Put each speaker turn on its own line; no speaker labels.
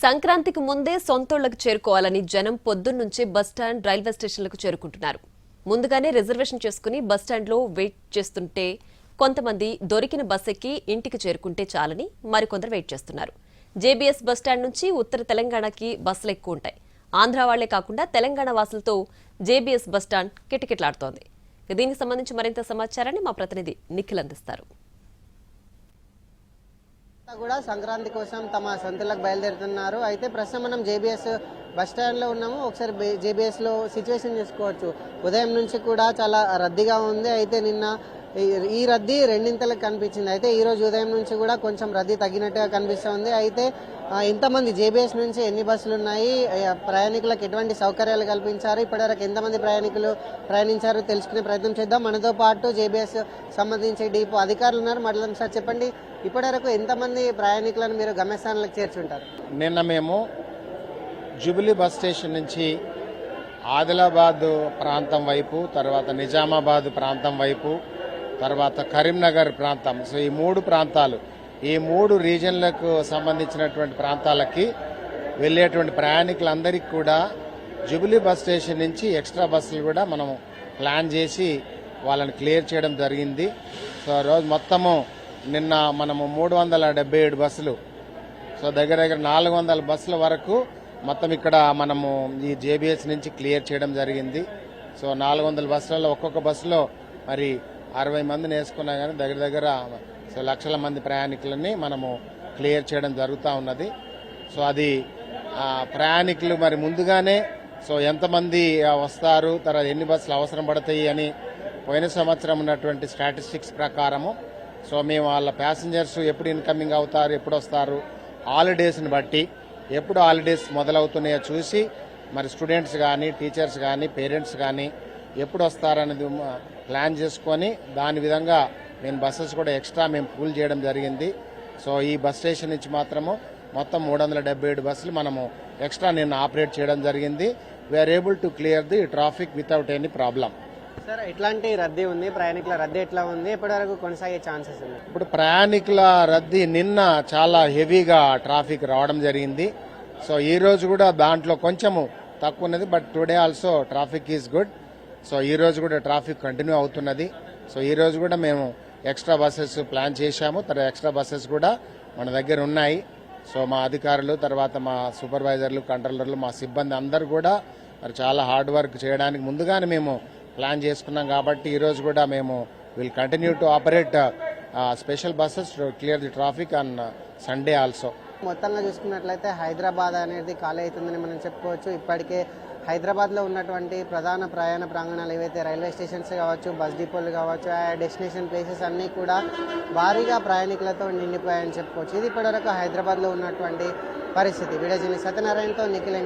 సంక్రాంతికి ముందే సొంతూళ్లకు చేరుకోవాలని జనం పొద్దున్నుంచి బస్టాండ్ రైల్వే స్టేషన్లకు చేరుకుంటున్నారు. ముందుగానే రిజర్వేషన్ చేసుకుని బస్టాండ్లో వెయిట్ చేస్తుంటే కొంతమంది దొరికిన బస్ ఎక్కి ఇంటికి చేరుకుంటే చాలని మరికొందరు వెయిట్ చేస్తున్నారు. జేబీఎస్ బస్టాండ్ నుంచి ఉత్తర తెలంగాణకి బస్సులు ఎక్కువ ఉంటాయి. ఆంధ్ర వాళ్లే కాకుండా తెలంగాణ వాసులతో జేబీఎస్ బస్టాండ్ కిటకిటలాడుతోంది. దీనికి సంబంధించి మరింత సమాచారాన్ని మా ప్రతినిధి నిఖిల్ అందిస్తారు.
కూడా సంక్రాంతి కోసం తమ సొంతలకు బయలుదేరుతున్నారు. అయితే ప్రస్తుతం మనం జేబీఎస్ బస్ స్టాండ్ లో ఉన్నాము. ఒకసారి జేబీఎస్ లో సిచ్యువేషన్ చూసుకోవచ్చు. ఉదయం నుంచి కూడా చాలా రద్దీగా ఉంది. అయితే నిన్న ఈ రద్దీ రెండింతలకు కనిపించింది. అయితే ఈ రోజు ఉదయం నుంచి కూడా కొంచెం రద్దీ తగ్గినట్టుగా కనిపిస్తుంది. అయితే ఎంతమంది జేబీఎస్ నుంచి ఎన్ని బస్సులు ఉన్నాయి, ప్రయాణికులకు ఎటువంటి సౌకర్యాలు కల్పించారు, ఇప్పటివరకు ఎంతమంది ప్రయాణికులు ప్రయాణించారు తెలుసుకునే ప్రయత్నం చేద్దాం. మనతో పాటు జేబీఎస్ సంబంధించి డిపో అధికారులు ఉన్నారు. మాట్లాడదాం. సార్ చెప్పండి, ఇప్పటివరకు ఎంతమంది ప్రయాణికులను మీరు గమ్యస్థానాలకు చేర్చుంటారు?
నిన్న మేము జూబిలీ బస్ స్టేషన్ నుంచి ఆదిలాబాద్ ప్రాంతం వైపు, తర్వాత నిజామాబాద్ ప్రాంతం వైపు, తర్వాత కరీంనగర్ ప్రాంతం, సో ఈ మూడు ప్రాంతాలు, ఈ మూడు రీజన్లకు సంబంధించినటువంటి ప్రాంతాలకి వెళ్ళేటువంటి ప్రయాణికులందరికీ కూడా జూబిలీ బస్ స్టేషన్ నుంచి ఎక్స్ట్రా బస్సులు కూడా మనం ప్లాన్ చేసి వాళ్ళని క్లియర్ చేయడం జరిగింది. సో రోజు మొత్తము నిన్న మనము 377 బస్సులు, సో దగ్గర 400 బస్సుల వరకు మొత్తం ఇక్కడ మనము ఈ జేబీఎస్ నుంచి క్లియర్ చేయడం జరిగింది. సో 400 బస్సులలో ఒక్కొక్క బస్సులో మరి 60 మందిని వేసుకున్నా కానీ దగ్గర సో లక్షల మంది ప్రయాణికులని మనము క్లియర్ చేయడం జరుగుతూ ఉన్నది. సో అది ప్రయాణికులు మరి ముందుగానే సో ఎంతమంది వస్తారు, తర్వాత ఎన్ని బస్సులు అవసరం పడతాయి అని పోయిన సంవత్సరం ఉన్నటువంటి స్టాటిస్టిక్స్ ప్రకారము సో మేము వాళ్ళ ప్యాసింజర్స్ ఎప్పుడు ఇన్కమింగ్ అవుతారు, ఎప్పుడు వస్తారు, హాలిడేస్ని బట్టి ఎప్పుడు హాలిడేస్ మొదలవుతున్నాయో చూసి మరి స్టూడెంట్స్ కానీ, టీచర్స్ కానీ, పేరెంట్స్ కానీ ఎప్పుడు వస్తారనేది ప్లాన్ చేసుకొని దాని విధంగా మేము బస్సెస్ కూడా ఎక్స్ట్రా మేము పూల్ చేయడం జరిగింది. సో ఈ బస్ స్టేషన్ నుంచి మాత్రము మొత్తం 377 బస్సులు మనము ఎక్స్ట్రా నిన్న ఆపరేట్ చేయడం జరిగింది. We are able to clear the traffic without any problem.
Sir, ఎట్లాంటి రద్దీ ఉంది, ప్రయాణికుల రద్దీ ఎట్లా ఉంది, ఇప్పటివరకు కొనసాగే ఛాన్సెస్ ఉంది?
ఇప్పుడు ప్రయాణికుల రద్దీ నిన్న చాలా హెవీగా ట్రాఫిక్ రావడం జరిగింది. సో ఈ రోజు కూడా దాంట్లో కొంచెము తక్కువ ఉన్నది, but today also traffic is good. So ఈ రోజు కూడా ట్రాఫిక్ కంటిన్యూ అవుతున్నది. సో ఈ రోజు కూడా మేము ఎక్స్ట్రా బస్సెస్ ప్లాన్ చేశాము. తర్వాత ఎక్స్ట్రా బస్సెస్ కూడా మన దగ్గర ఉన్నాయి. సో మా అధికారులు, తర్వాత మా సూపర్వైజర్లు, కంట్రోలర్లు, మా సిబ్బంది అందరూ కూడా మరి చాలా హార్డ్ వర్క్ చేయడానికి ముందుగానే మేము ప్లాన్ చేసుకున్నాం. కాబట్టి ఈ రోజు కూడా మేము will continue to operate special buses to clear the traffic on Sunday also.
మొత్తంగా చూసుకున్నట్లయితే హైదరాబాద్ అనేది ఖాళీ అవుతుందని మనం చెప్పుకోవచ్చు. ఇప్పటికే హైదరాబాద్లో ఉన్నటువంటి ప్రధాన ప్రయాణ ప్రాంగణాలు ఏవైతే రైల్వే స్టేషన్స్ కావచ్చు, బస్ డిపోలు కావచ్చు, ఆ డెస్టినేషన్ ప్లేసెస్ అన్నీ కూడా భారీగా ప్రయాణికులతో నిండిపోయాయని చెప్పుకోవచ్చు. ఇది ఇప్పటివరకు హైదరాబాద్లో ఉన్నటువంటి పరిస్థితి. వీడియో జర్నలిస్ట్ సత్యనారాయణతో నిఖిల్.